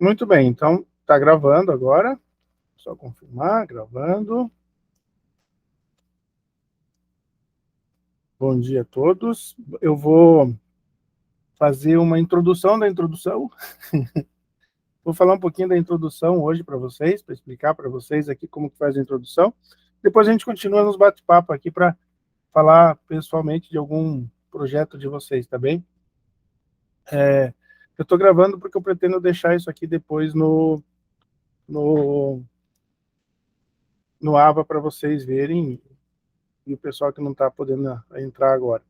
Muito bem, então está gravando agora. Só confirmar, gravando. Bom dia a todos. Eu vou fazer uma introdução da introdução. Vou falar um pouquinho da introdução hoje para vocês, para explicar para vocês aqui como que faz a introdução. Depois a gente continua nos bate-papo aqui para falar pessoalmente de algum projeto de vocês, tá bem? Eu estou gravando porque eu pretendo deixar isso aqui depois no, no Ava para vocês verem, e o pessoal que não está podendo entrar agora.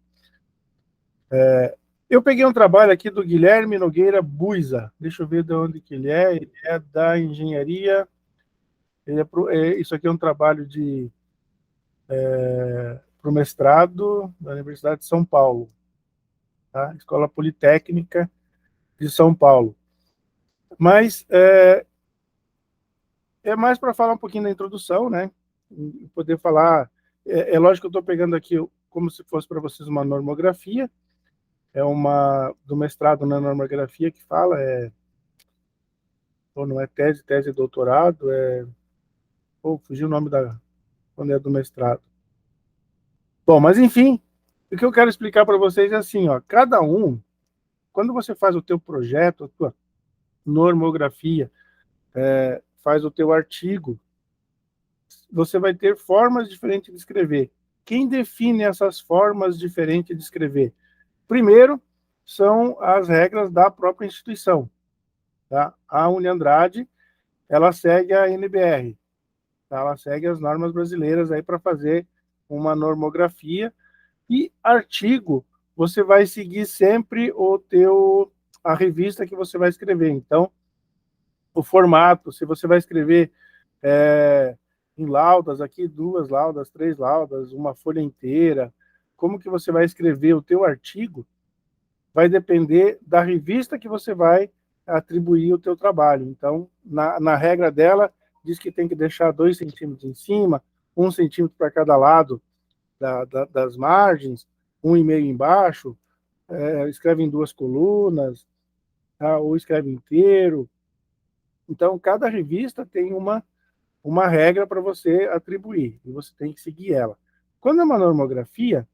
Eu peguei um trabalho aqui do Guilherme Nogueira Buiza. Deixa eu ver de onde que ele é. Ele é da engenharia. Isso aqui é um trabalho para o mestrado da Universidade de São Paulo, tá? Escola Politécnica de São Paulo. Mas é mais para falar um pouquinho da introdução, né? E poder falar. É lógico que eu estou pegando aqui como se fosse para vocês uma normografia. É uma do mestrado na normografia que fala, ou não é tese, tese é doutorado, fugiu o nome quando é do mestrado. Bom, mas enfim, o que eu quero explicar para vocês é assim, ó, cada um, quando você faz o teu projeto, a tua normografia, faz o teu artigo, você vai ter formas diferentes de escrever. Quem define essas formas diferentes de escrever? Primeiro, são as regras da própria instituição. Tá? A Uniandrade, ela segue a NBR, tá? Ela segue as normas brasileiras aí para fazer uma normografia. E artigo, você vai seguir sempre a revista que você vai escrever. Então, o formato, se você vai escrever em laudas, aqui 2 laudas, 3 laudas, uma folha inteira, como que você vai escrever o teu artigo, vai depender da revista que você vai atribuir o teu trabalho. Então, na regra dela, diz que tem que deixar 2 centímetros em cima, 1 centímetro para cada lado das margens, 1,5 embaixo, escreve em 2 colunas, tá? Ou escreve inteiro. Então, cada revista tem uma regra para você atribuir, e você tem que seguir ela. Quando é uma normografia,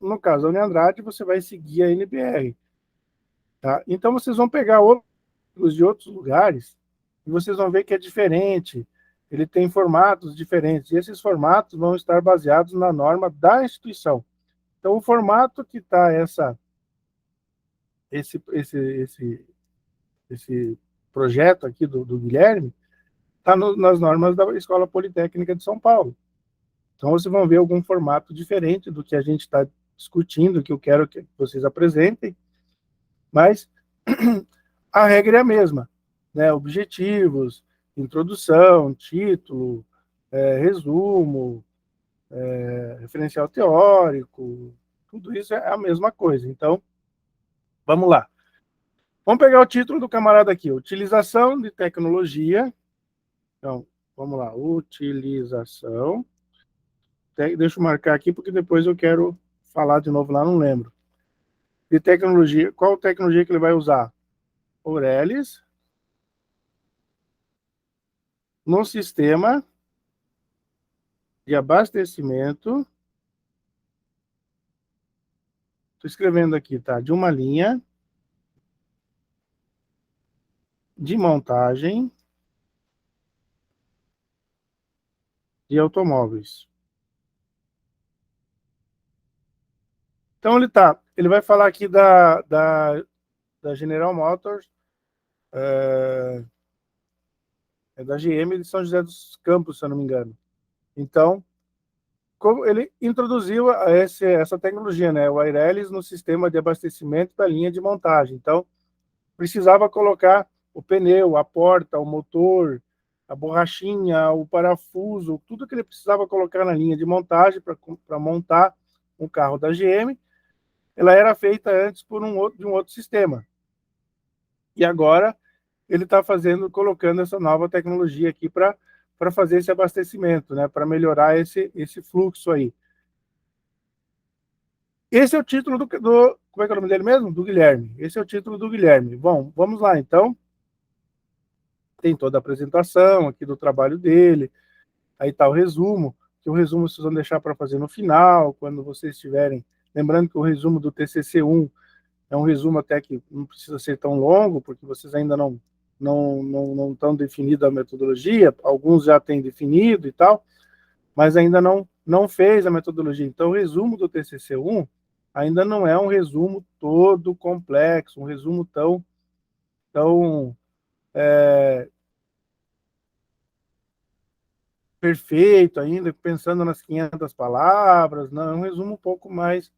no caso da Uniandrade, você vai seguir a NBR. Tá? Então, vocês vão pegar outros de outros lugares, e vocês vão ver que é diferente, ele tem formatos diferentes, e esses formatos vão estar baseados na norma da instituição. Então, o formato que está esse projeto aqui do Guilherme está nas normas da Escola Politécnica de São Paulo. Então, vocês vão ver algum formato diferente do que a gente está discutindo, que eu quero que vocês apresentem, mas a regra é a mesma, né? Objetivos, introdução, título, resumo, referencial teórico, tudo isso é a mesma coisa. Então, vamos lá. Vamos pegar o título do camarada aqui, utilização de tecnologia. Então, vamos lá, utilização. Deixa eu marcar aqui, porque depois eu quero falar de novo lá, não lembro. De tecnologia, qual tecnologia que ele vai usar? Aurelis, no sistema de abastecimento. Estou escrevendo aqui, tá? De uma linha de montagem de automóveis. Então, ele vai falar aqui da General Motors, da GM de São José dos Campos, se eu não me engano. Então, como ele introduziu essa tecnologia, né, o Aurelis, no sistema de abastecimento da linha de montagem. Então, precisava colocar o pneu, a porta, o motor, a borrachinha, o parafuso, tudo que ele precisava colocar na linha de montagem para montar um carro da GM, ela era feita antes de um outro sistema. E agora ele está colocando essa nova tecnologia aqui para fazer esse abastecimento, né, para melhorar esse fluxo aí. Esse é o título do... Como é que é o nome dele mesmo? Do Guilherme. Esse é o título do Guilherme. Bom, vamos lá, então. Tem toda a apresentação aqui do trabalho dele. Aí está o resumo, que o resumo vocês vão deixar para fazer no final, quando vocês estiverem... Lembrando que o resumo do TCC1 é um resumo até que não precisa ser tão longo, porque vocês ainda não estão definindo a metodologia, alguns já têm definido e tal, mas ainda não fez a metodologia. Então, o resumo do TCC1 ainda não é um resumo todo complexo, um resumo tão perfeito ainda, pensando nas 500 palavras, não, é um resumo um pouco mais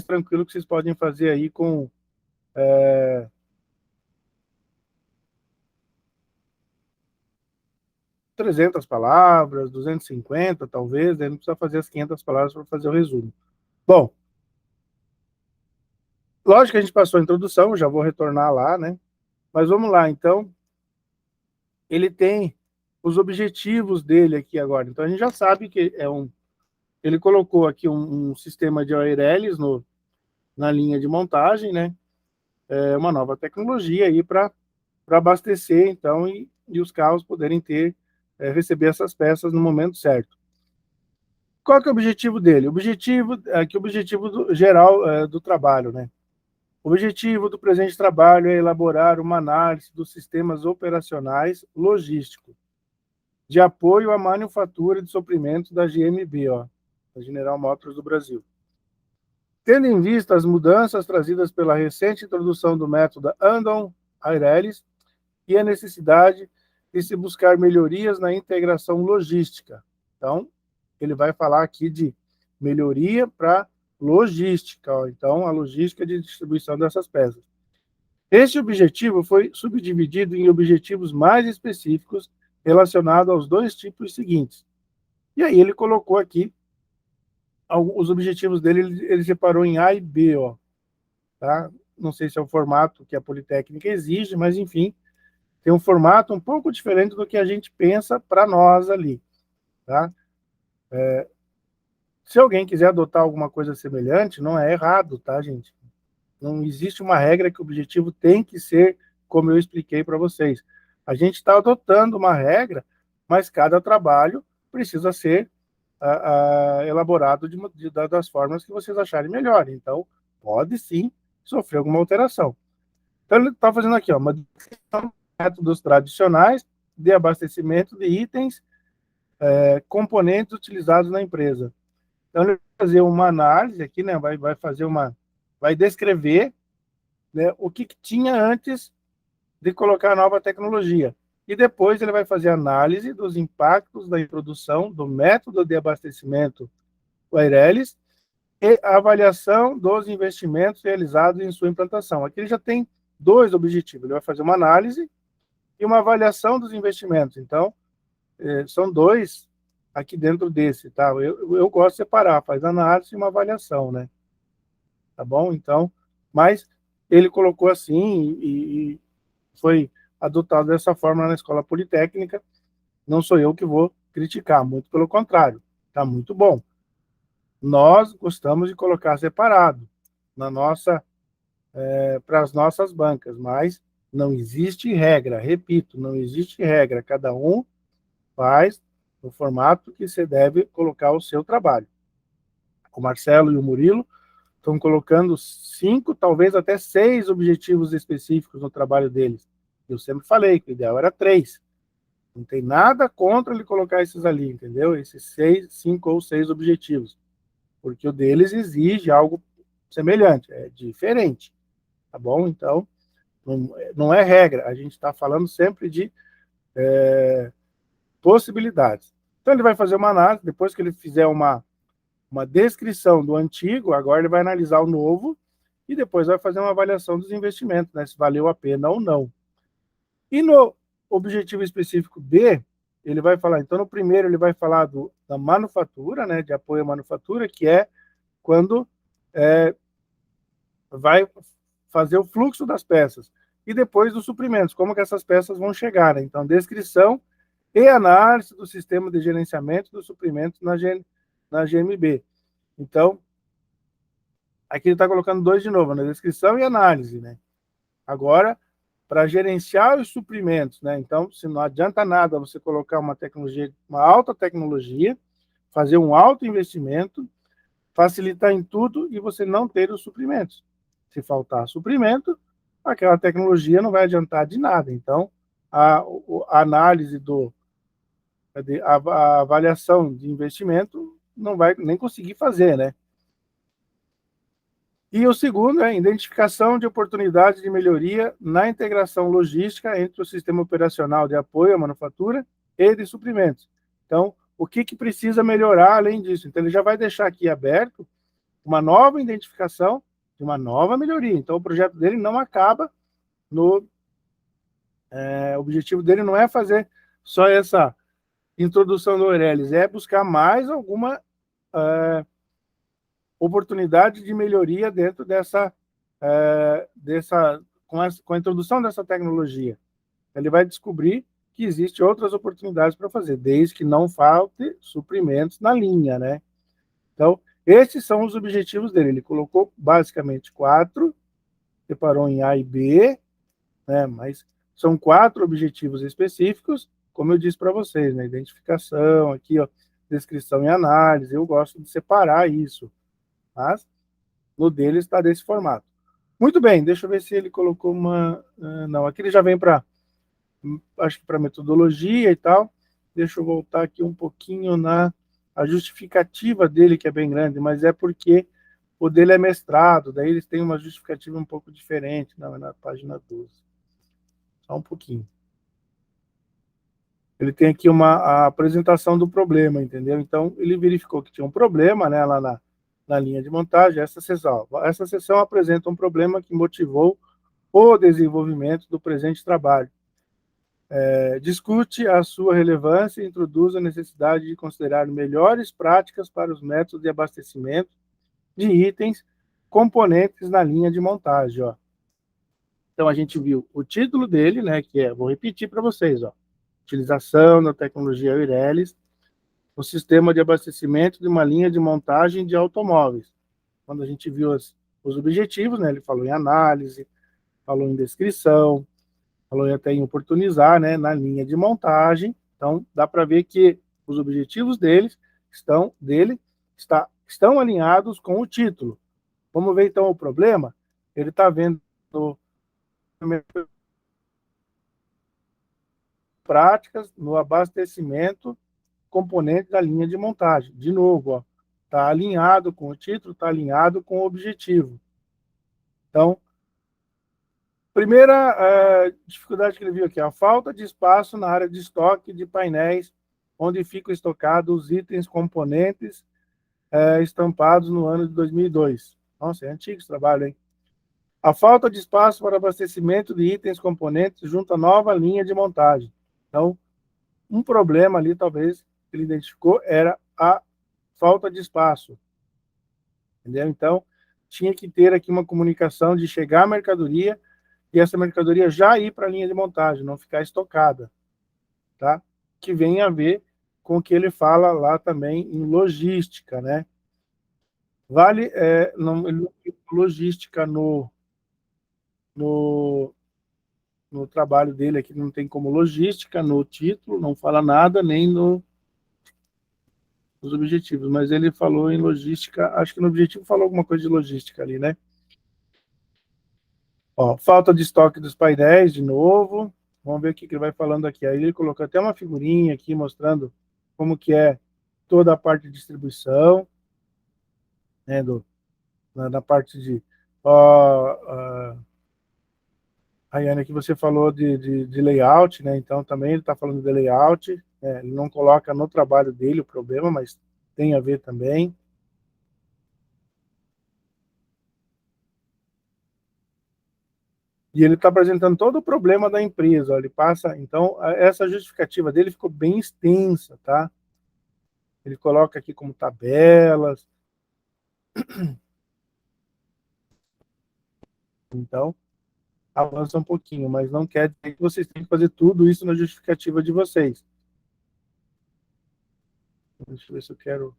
tranquilo que vocês podem fazer aí com 300 palavras, 250 talvez, daí não precisa fazer as 500 palavras para fazer o resumo. Bom, lógico que a gente passou a introdução, já vou retornar lá, né? Mas vamos lá, então, ele tem os objetivos dele aqui agora. Então, a gente já sabe que ele colocou aqui um sistema de ORLs na linha de montagem, né? É uma nova tecnologia aí para abastecer, então, e os carros poderem receber essas peças no momento certo. Qual que é o objetivo dele? O objetivo geral do trabalho, né? O objetivo do presente trabalho é elaborar uma análise dos sistemas operacionais logísticos de apoio à manufatura de suprimentos da GMB, ó, da General Motors do Brasil. Tendo em vista as mudanças trazidas pela recente introdução do método Andon-Airelis e a necessidade de se buscar melhorias na integração logística. Então, ele vai falar aqui de melhoria para logística, ó. Então, a logística de distribuição dessas peças. Este objetivo foi subdividido em objetivos mais específicos relacionados aos dois tipos seguintes. E aí ele colocou aqui os objetivos dele, ele separou em A e B, ó, tá? Não sei se é o formato que a Politécnica exige, mas enfim, tem um formato um pouco diferente do que a gente pensa para nós ali, tá? Se alguém quiser adotar alguma coisa semelhante, não é errado, tá, gente? Não existe uma regra que o objetivo tem que ser como eu expliquei para vocês. A gente está adotando uma regra, mas cada trabalho precisa ser elaborado das formas que vocês acharem melhor. Então, pode sim sofrer alguma alteração. Então, ele está fazendo aqui, ó, uma descrição de métodos tradicionais de abastecimento de itens, componentes utilizados na empresa. Então, ele vai fazer uma análise aqui, né? Vai descrever, né, o que tinha antes de colocar a nova tecnologia. E depois ele vai fazer análise dos impactos da introdução do método de abastecimento Airelis e a avaliação dos investimentos realizados em sua implantação. Aqui ele já tem dois objetivos. Ele vai fazer uma análise e uma avaliação dos investimentos. Então, são dois aqui dentro desse, tá? Eu gosto de separar, faz análise e uma avaliação, né? Tá bom? Então, mas ele colocou assim e foi adotado dessa forma na Escola Politécnica. Não sou eu que vou criticar, muito pelo contrário. Tá muito bom. Nós gostamos de colocar separado para as nossas bancas, mas não existe regra, repito, não existe regra, cada um faz no formato que você deve colocar o seu trabalho. O Marcelo e o Murilo estão colocando 5, talvez até 6 objetivos específicos no trabalho deles. Eu sempre falei que o ideal era 3. Não tem nada contra ele colocar esses ali, entendeu? Esses 5 ou 6 objetivos. Porque o deles exige algo semelhante, é diferente, tá bom? Então, não é regra, a gente está falando sempre de possibilidades. Então, ele vai fazer uma análise, depois que ele fizer uma descrição do antigo, agora ele vai analisar o novo, e depois vai fazer uma avaliação dos investimentos, né, se valeu a pena ou não. E no objetivo específico B, ele vai falar, então no primeiro ele vai falar da manufatura, né, de apoio à manufatura, que é quando vai fazer o fluxo das peças. E depois dos suprimentos, como que essas peças vão chegar, né? Então, descrição e análise do sistema de gerenciamento dos suprimentos na GMB. Então, Aqui ele está colocando 2 de novo, na descrição e análise, né? Agora, para gerenciar os suprimentos, né? Então, se não adianta nada você colocar uma tecnologia, uma alta tecnologia, fazer um alto investimento, facilitar em tudo e você não ter os suprimentos. Se faltar suprimento, aquela tecnologia não vai adiantar de nada. Então, a análise a avaliação de investimento não vai nem conseguir fazer, né? E o segundo é identificação de oportunidades de melhoria na integração logística entre o sistema operacional de apoio à manufatura e de suprimentos. Então, o que precisa melhorar além disso? Então, ele já vai deixar aqui aberto uma nova identificação de uma nova melhoria. Então, o projeto dele não acaba no... o objetivo dele não é fazer só essa introdução do Aurelis, é buscar mais alguma oportunidade de melhoria dentro com a introdução dessa tecnologia. Ele vai descobrir que existem outras oportunidades para fazer, desde que não falte suprimentos na linha, né? Então, esses são os objetivos dele. Ele colocou basicamente 4, separou em A e B, né? Mas são 4 objetivos específicos, como eu disse para vocês, né? Identificação, aqui, ó, descrição e análise. Eu gosto de separar isso, mas no dele está desse formato. Muito bem, deixa eu ver se ele colocou uma... Não, aqui ele já vem para, acho que para metodologia e tal. Deixa eu voltar aqui um pouquinho a justificativa dele, que é bem grande, mas é porque o dele é mestrado, daí eles têm uma justificativa um pouco diferente, não, é na página 12. Só um pouquinho. Ele tem aqui a apresentação do problema, entendeu? Então, ele verificou que tinha um problema, né, lá na linha de montagem. Essa seção apresenta um problema que motivou o desenvolvimento do presente trabalho. Discute a sua relevância e introduz a necessidade de considerar melhores práticas para os métodos de abastecimento de itens componentes na linha de montagem. Ó. Então, a gente viu o título dele, né, que é, vou repetir para vocês, ó, utilização da tecnologia Aurelis no sistema de abastecimento de uma linha de montagem de automóveis. Quando a gente viu os objetivos, né, ele falou em análise, falou em descrição, falou até em oportunizar, né, na linha de montagem. Então, dá para ver que os objetivos estão alinhados com o título. Vamos ver, então, o problema? Ele está vendo práticas no abastecimento componente da linha de montagem. De novo, está alinhado com o título, está alinhado com o objetivo. Então, primeira dificuldade que ele viu aqui, a falta de espaço na área de estoque de painéis, onde ficam estocados os itens componentes estampados no ano de 2002. Nossa, é antigo esse trabalho, hein? A falta de espaço para abastecimento de itens componentes junto à nova linha de montagem. Então, um problema ali, talvez, que ele identificou era a falta de espaço. Entendeu? Então, tinha que ter aqui uma comunicação de chegar a mercadoria e essa mercadoria já ir para a linha de montagem, não ficar estocada, tá? Que vem a ver com o que ele fala lá também em logística, né? Vale, logística no, no trabalho dele aqui, não tem como logística, no título, não fala nada, nem nos objetivos, mas ele falou em logística, acho que no objetivo falou alguma coisa de logística ali, né? Ó, falta de estoque dos painéis, de novo. Vamos ver o que ele vai falando aqui. Aí ele colocou até uma figurinha aqui mostrando como que é toda a parte de distribuição, né, na parte de... Ó, Rayane, aqui você falou de layout, né? Então também ele está falando de layout. Né? Ele não coloca no trabalho dele o problema, mas tem a ver também. E ele está apresentando todo o problema da empresa. Ó, ele passa, então, essa justificativa dele ficou bem extensa, tá? Ele coloca aqui como tabelas. Então, avança um pouquinho, mas não quer dizer que vocês têm que fazer tudo isso na justificativa de vocês. Deixa eu ver se eu quero...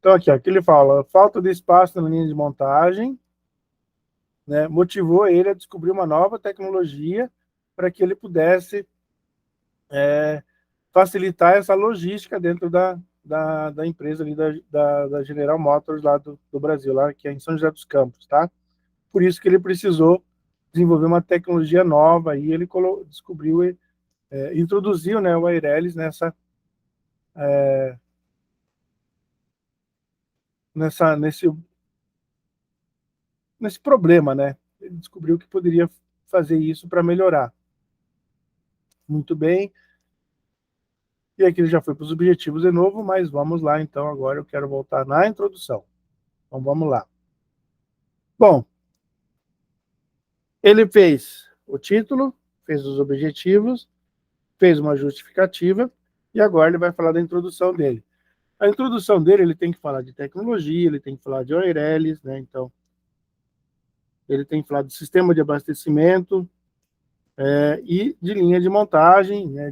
Então, aqui ele fala, falta de espaço na linha de montagem, né, motivou ele a descobrir uma nova tecnologia para que ele pudesse facilitar essa logística dentro da empresa ali, da General Motors lá do Brasil, lá, que é em São José dos Campos, tá? Por isso que ele precisou desenvolver uma tecnologia nova, e ele descobriu, introduziu, né, o Airelles nesse problema, né? Ele descobriu que poderia fazer isso para melhorar. Muito bem. E aqui ele já foi para os objetivos de novo, mas vamos lá, então, agora eu quero voltar na introdução. Então, vamos lá. Bom, ele fez o título, fez os objetivos, fez uma justificativa, e agora ele vai falar da introdução dele. A introdução dele, ele tem que falar de tecnologia, ele tem que falar de Airelles, né? Então, ele tem que falar do sistema de abastecimento e de linha de montagem, né?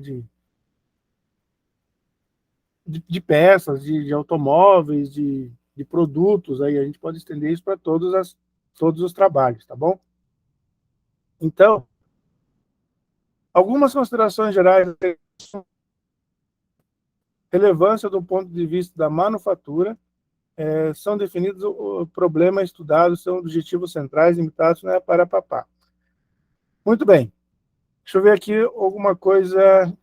De peças, de automóveis, de produtos, aí a gente pode estender isso para todos os trabalhos, tá bom? Então, algumas considerações gerais, relevância do ponto de vista da manufatura, são definidos o problema estudado, são objetivos centrais limitados, né, para papá. Muito bem. Deixa eu ver aqui alguma coisa.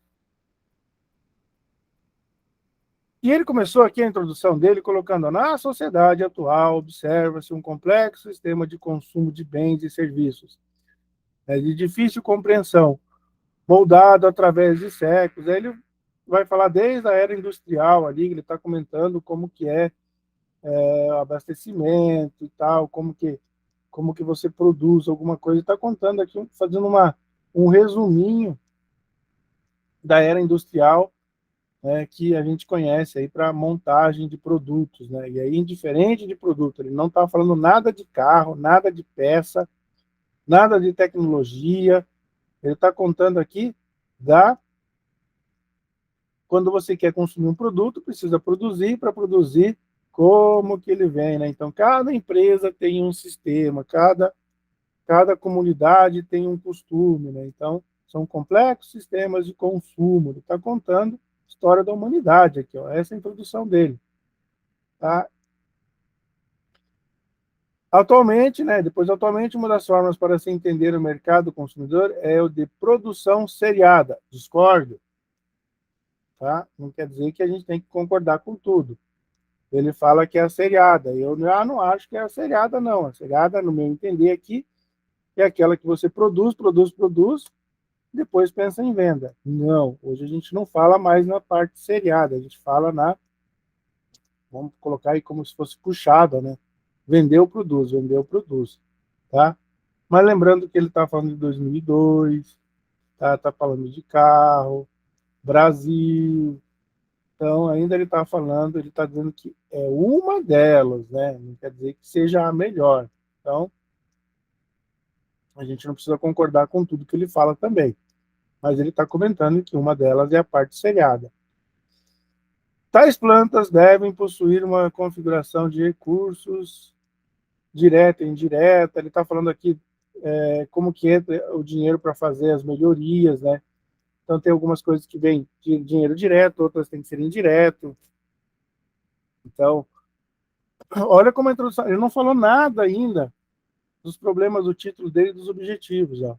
E ele começou aqui a introdução dele colocando: na sociedade atual observa-se um complexo sistema de consumo de bens e serviços, de difícil compreensão, moldado através de séculos. Aí ele vai falar desde a era industrial ali, ele está comentando como que abastecimento e tal, como que você produz alguma coisa. Está contando aqui, fazendo um resuminho da era industrial, né, que a gente conhece aí para montagem de produtos, né? E aí, indiferente de produto, ele não está falando nada de carro, nada de peça, nada de tecnologia. Ele está contando aqui quando você quer consumir um produto, precisa produzir, para produzir, como que ele vem, né? Então, cada empresa tem um sistema, cada comunidade tem um costume, né? Então, são complexos sistemas de consumo. Ele está contando a história da humanidade aqui, ó. Essa é a introdução dele, tá? Atualmente, né? Atualmente, uma das formas para se entender o mercado consumidor é o de produção seriada. Discordo, tá? Não quer dizer que a gente tem que concordar com tudo. Ele fala que é a seriada. Eu já não acho que é a seriada, não. A seriada, no meu entender aqui, é aquela que você produz, depois pensa em venda. Não, hoje a gente não fala mais na parte seriada, a gente fala vamos colocar aí como se fosse puxada, né? Vendeu, produz, tá? Mas lembrando que ele está falando de 2002, tá falando de carro, Brasil. Então, ainda ele está falando, ele está dizendo que é uma delas, né? Não quer dizer que seja a melhor. Então, a gente não precisa concordar com tudo que ele fala também. Mas ele está comentando que uma delas é a parte seriada. Tais plantas devem possuir uma configuração de recursos direta e indireta. Ele está falando aqui como que entra o dinheiro para fazer as melhorias, né? Então, tem algumas coisas que vêm de dinheiro direto, outras têm que ser indireto. Então, olha como a introdução, ele não falou nada ainda dos problemas do título dele e dos objetivos, ó.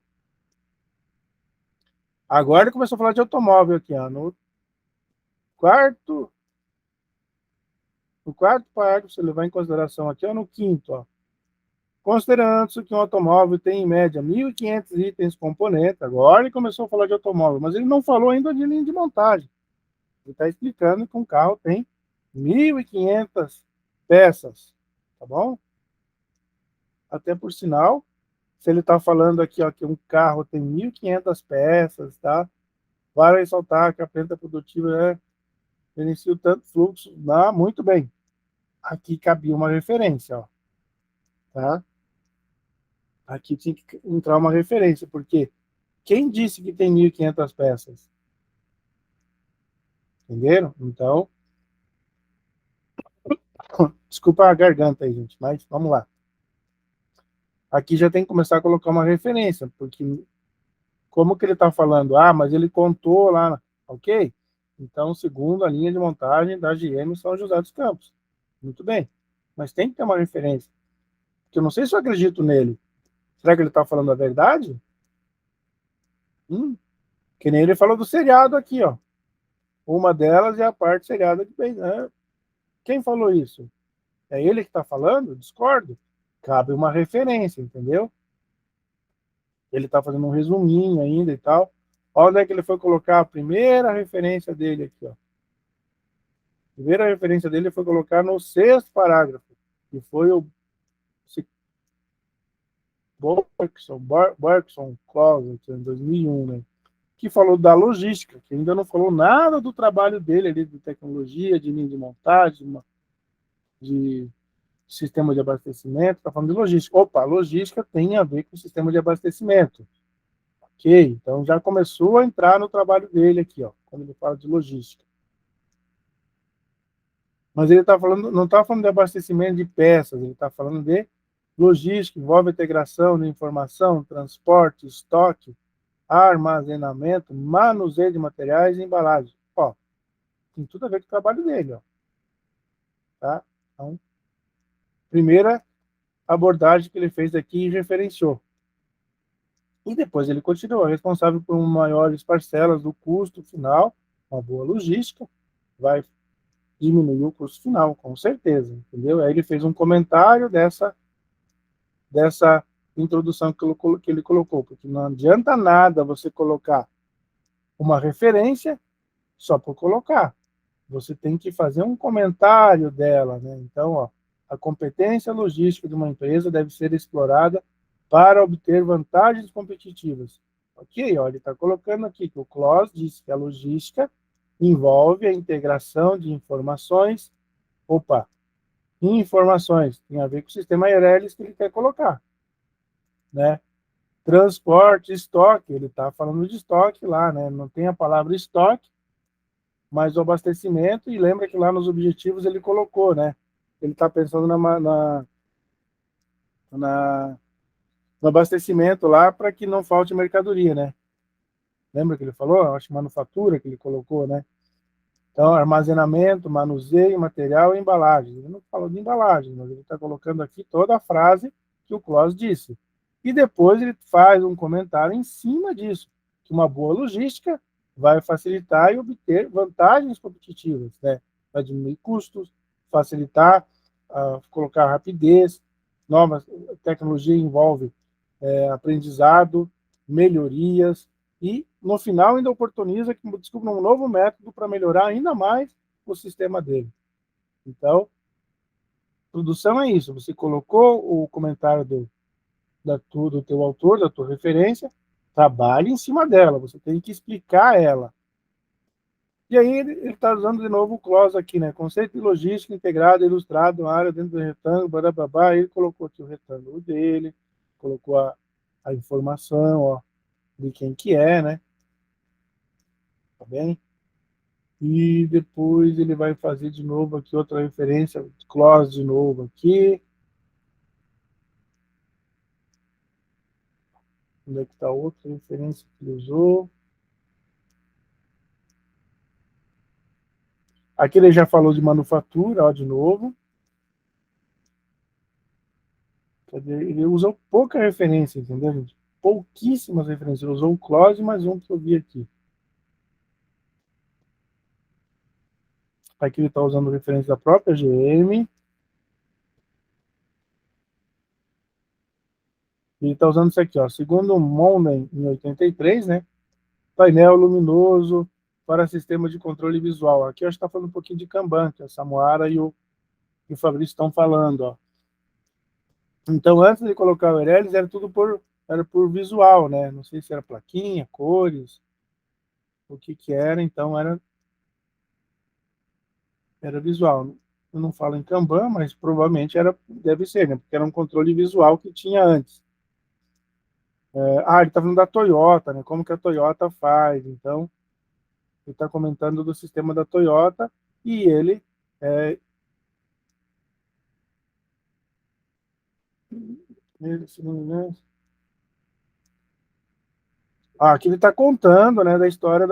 Agora ele começou a falar de automóvel aqui, ó, quarto, no quarto parágrafo, se levar em consideração aqui, ó, no quinto, ó. Considerando que um automóvel tem, em média, 1.500 itens componentes, agora ele começou a falar de automóvel, mas ele não falou ainda de linha de montagem. Ele está explicando que um carro tem 1.500 peças, tá bom? Até por sinal, se ele está falando aqui, ó, que um carro tem 1.500 peças, tá? Vale ressaltar que a planta produtiva gerencia tanto fluxo. Muito bem. Aqui cabia uma referência, ó, tá? Aqui tinha que entrar uma referência, porque quem disse que tem 1.500 peças? Entenderam? Então, Desculpa a garganta aí, gente, mas vamos lá. Aqui já tem que começar a colocar uma referência, porque como que ele está falando? Ah, mas ele contou lá, ok? Então, segundo a linha de montagem da GM São José dos Campos. Muito bem. Mas tem que ter uma referência. Porque eu não sei se eu acredito nele. Será que ele está falando a verdade? Que nem ele falou do seriado aqui, ó. Uma delas é a parte seriada que fez. Né? Quem falou isso? É ele que está falando? Discordo. Cabe uma referência, entendeu? Ele está fazendo um resuminho ainda e tal. Olha onde é que ele foi colocar a primeira referência dele aqui, ó. A primeira referência dele foi colocar no sexto parágrafo, que foi o Bergson Closet, em 2001, né? Que falou da logística, que ainda não falou nada do trabalho dele ali, de tecnologia, de linha de montagem, de sistema de abastecimento, está falando de logística. Opa, logística tem a ver com o sistema de abastecimento. Ok, então já começou a entrar no trabalho dele aqui, ó, quando ele fala de logística. Mas ele tá falando, não está falando de abastecimento de peças, ele está falando de logística, envolve integração de informação, transporte, estoque, armazenamento, manuseio de materiais e embalagem. Ó, tem tudo a ver com o trabalho dele, ó. Tá? Então, primeira abordagem que ele fez aqui e referenciou. E depois ele continuou, responsável por maiores parcelas do custo final, uma boa logística, vai diminuir o custo final, com certeza, entendeu? Aí ele fez um comentário dessa introdução que ele colocou, porque não adianta nada você colocar uma referência só por colocar. Você tem que fazer um comentário dela, né? Então, ó, a competência logística de uma empresa deve ser explorada para obter vantagens competitivas. Ok, ó, ele está colocando aqui que o Claus disse que a logística envolve a integração de informações. Opa, informações tem a ver com o sistema Eireles que ele quer colocar, né? Transporte, estoque, ele está falando de estoque lá, né? Não tem a palavra estoque, mas o abastecimento, e lembra que lá nos objetivos ele colocou, né? Ele está pensando na, no abastecimento lá para que não falte mercadoria, né? Lembra que ele falou? Acho que manufatura que ele colocou, né? Então, armazenamento, manuseio, material e embalagem. Ele não falou de embalagem, mas ele está colocando aqui toda a frase que o Claus disse. E depois ele faz um comentário em cima disso, que uma boa logística vai facilitar e obter vantagens competitivas, né? Vai diminuir custos, facilitar, colocar rapidez, nova tecnologia envolve aprendizado, melhorias, e no final ainda oportuniza que descubra um novo método para melhorar ainda mais o sistema dele. Então, produção é isso, você colocou o comentário do teu autor, da tua referência, trabalhe em cima dela, você tem que explicar ela. E aí ele está usando de novo o clause aqui, né? Conceito de logística integrado, ilustrado, uma área dentro do retângulo, barababá, ele colocou aqui o retângulo dele, colocou a informação, ó, de quem que é, né? Tá bem? E depois ele vai fazer de novo aqui outra referência, clause de novo aqui. Onde é que está outra referência que ele usou? Aqui ele já falou de manufatura, ó, de novo. Ele usou pouca referência, entendeu, gente? Pouquíssimas referências. Ele usou o clause mais um que eu vi aqui. Aqui ele está usando referência da própria GM. Ele está usando isso aqui, ó. Segundo o Monden, em 83, né? Painel luminoso para sistema de controle visual. Aqui eu acho que está falando um pouquinho de Kanban, que a Samuara e o Fabrício estão falando, ó. Então, antes de colocar o Eireles, era por visual, né? Não sei se era plaquinha, cores, o que era, então era visual. Eu não falo em Kanban, mas provavelmente deve ser, né? Porque era um controle visual que tinha antes. Ele está falando da Toyota, né? Como que a Toyota faz. Então, ele está comentando do sistema da Toyota e ele Aqui ele está contando, né, da história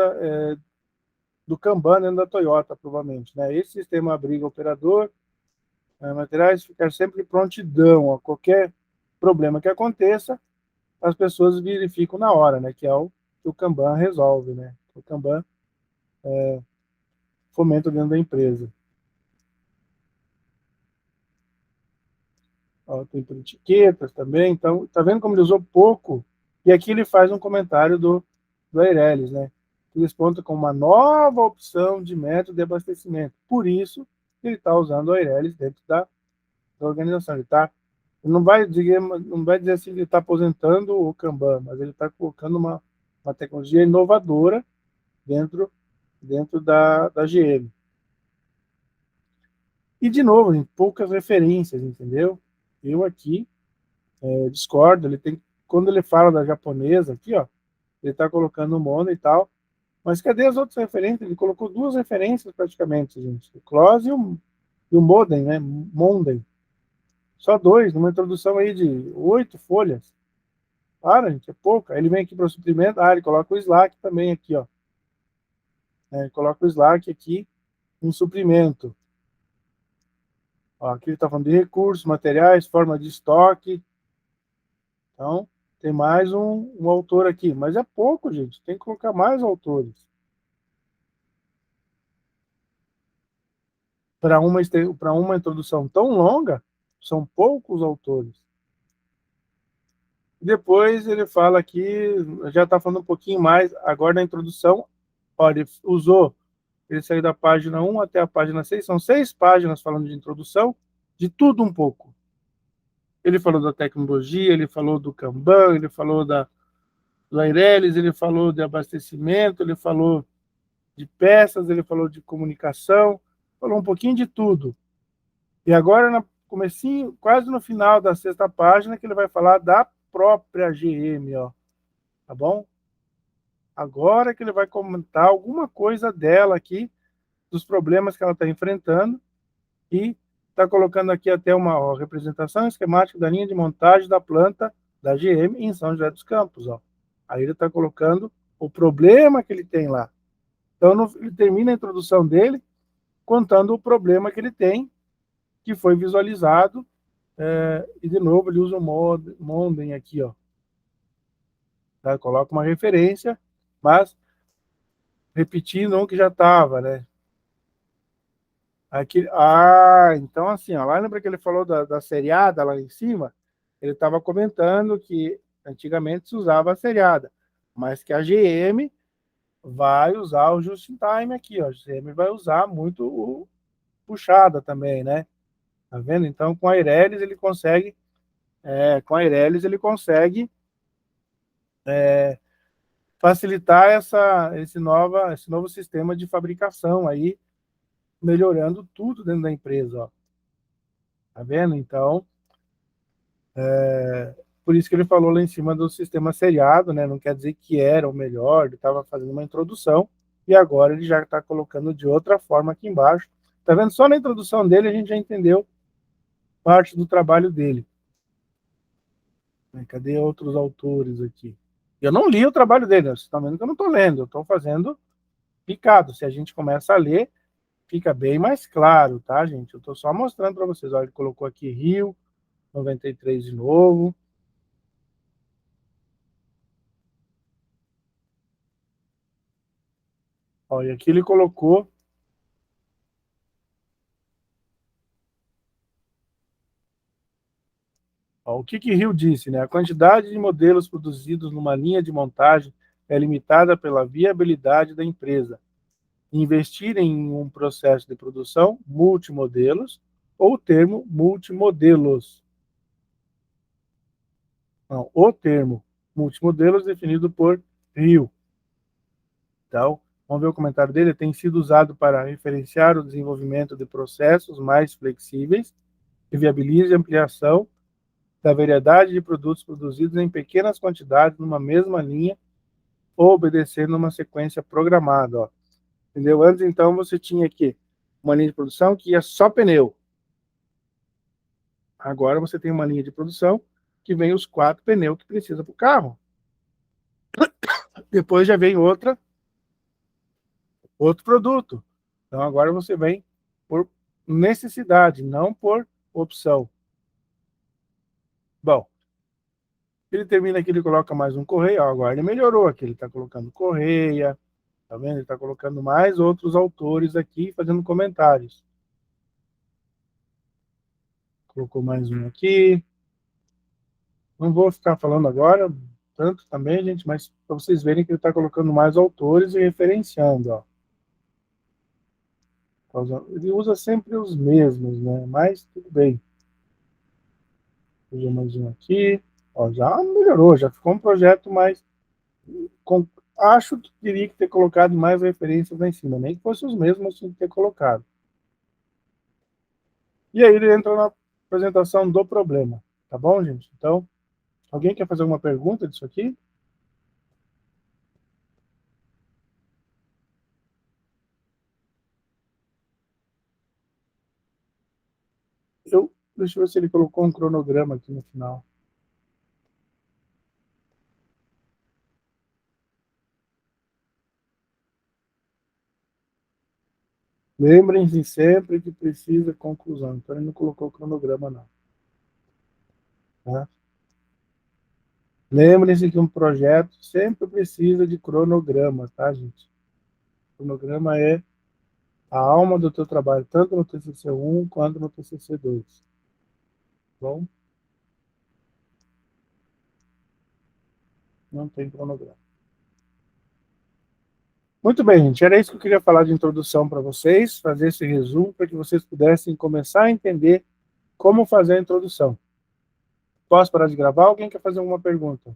do Kanban dentro da Toyota, provavelmente. Né? Esse sistema abriga o operador, materiais, ficar sempre em prontidão. A qualquer problema que aconteça, as pessoas verificam na hora, né, que é o que o Kanban resolve. Né? O Kanban fomenta dentro da empresa. Ó, tem por etiquetas também. Então, tá vendo como ele usou pouco? E aqui ele faz um comentário do Eireles, né? Eles contam com uma nova opção de método de abastecimento. Por isso, ele está usando o Eireles dentro da organização. Ele não vai dizer assim que ele está aposentando o Kanban, mas ele está colocando uma tecnologia inovadora dentro da GM. E, de novo, em poucas referências, entendeu? Eu aqui discordo. Quando ele fala da japonesa aqui, ó, ele está colocando o Mono e tal, mas cadê as outras referências? Ele colocou duas referências praticamente, gente. O Close e o Modem, né? Monden. Só dois, numa introdução aí de 8 folhas. Para, gente, é pouco. Aí ele vem aqui para o suprimento, ele coloca o Slack também aqui, ó. Coloca o Slack aqui em suprimento. Ó, aqui ele está falando de recursos, materiais, forma de estoque. Então, tem mais um autor aqui. Mas é pouco, gente. Tem que colocar mais autores. Para uma introdução tão longa, são poucos autores. Depois ele fala aqui, já está falando um pouquinho mais, agora na introdução, olha, ele saiu da página 1 até a página 6, são 6 páginas falando de introdução, de tudo um pouco. Ele falou da tecnologia, ele falou do Kanban, ele falou do Eireles, ele falou de abastecimento, ele falou de peças, ele falou de comunicação, falou um pouquinho de tudo. E agora, no comecinho, quase no final da 6ª página, que ele vai falar da própria GM, ó. Tá bom? Agora que ele vai comentar alguma coisa dela aqui, dos problemas que ela está enfrentando, e está colocando aqui até uma representação esquemática da linha de montagem da planta da GM em São José dos Campos. Ó. Aí ele está colocando o problema que ele tem lá. Então, ele termina a introdução dele contando o problema que ele tem, que foi visualizado, e de novo ele usa o Monden aqui, ó. Tá? Coloca uma referência, mas repetindo o que já estava, né? Aqui, então assim, ó, lá lembra que ele falou da seriada lá em cima? Ele estava comentando que antigamente se usava a seriada, mas que a GM vai usar o just-in-time aqui, ó. A GM vai usar muito o puxada também, né? Tá vendo? Então, com a Eireles ele consegue, facilitar esse novo sistema de fabricação aí, melhorando tudo dentro da empresa, ó. Tá vendo? Então, por isso que ele falou lá em cima do sistema seriado, né? Não quer dizer que era o melhor, ele estava fazendo uma introdução, e agora ele já está colocando de outra forma aqui embaixo. Tá vendo? Só na introdução dele a gente já entendeu parte do trabalho dele. Cadê outros autores aqui? Eu não li o trabalho dele, vocês estão vendo que eu não estou lendo, eu estou fazendo picado. Se a gente começa a ler, fica bem mais claro, tá, gente? Eu estou só mostrando para vocês. Olha, ele colocou aqui Rio 93 de novo. Olha, aqui ele colocou o que Rio disse, né? A quantidade de modelos produzidos numa linha de montagem é limitada pela viabilidade da empresa. Investir em um processo de produção multimodelos ou o termo multimodelos. Não, o termo multimodelos definido por Rio. Então, vamos ver o comentário dele. Tem sido usado para referenciar o desenvolvimento de processos mais flexíveis que viabilizem a ampliação da variedade de produtos produzidos em pequenas quantidades numa mesma linha ou obedecendo uma sequência programada. Ó. Entendeu? Antes, então, você tinha aqui uma linha de produção que ia só pneu. Agora você tem uma linha de produção que vem os 4 pneus que precisa para o carro. Depois já vem outro produto. Então agora você vem por necessidade, não por opção. Bom, ele termina aqui, ele coloca mais um correia. Agora ele melhorou aqui, ele está colocando correia, tá vendo? Ele está colocando mais outros autores aqui, fazendo comentários. Colocou mais um aqui. Não vou ficar falando agora, tanto também, gente, mas para vocês verem que ele está colocando mais autores e referenciando, ó. Ele usa sempre os mesmos, né? Mas tudo bem. Vou mais um aqui. Ó, já melhorou, já ficou um projeto mais... Acho que teria que ter colocado mais referências lá em cima, nem que fossem os mesmos, tinha que ter colocado. E aí ele entra na apresentação do problema, tá bom, gente? Então, alguém quer fazer alguma pergunta disso aqui? Deixa eu ver se ele colocou um cronograma aqui no final. Lembrem-se sempre que precisa conclusão. Então ele não colocou o cronograma, não. Tá? Lembrem-se que um projeto sempre precisa de cronograma, tá, gente? O cronograma é a alma do teu trabalho, tanto no TCC1 quanto no TCC2. Bom? Não tem cronograma. Muito bem, gente. Era isso que eu queria falar de introdução para vocês, fazer esse resumo para que vocês pudessem começar a entender como fazer a introdução. Posso parar de gravar? Alguém quer fazer alguma pergunta?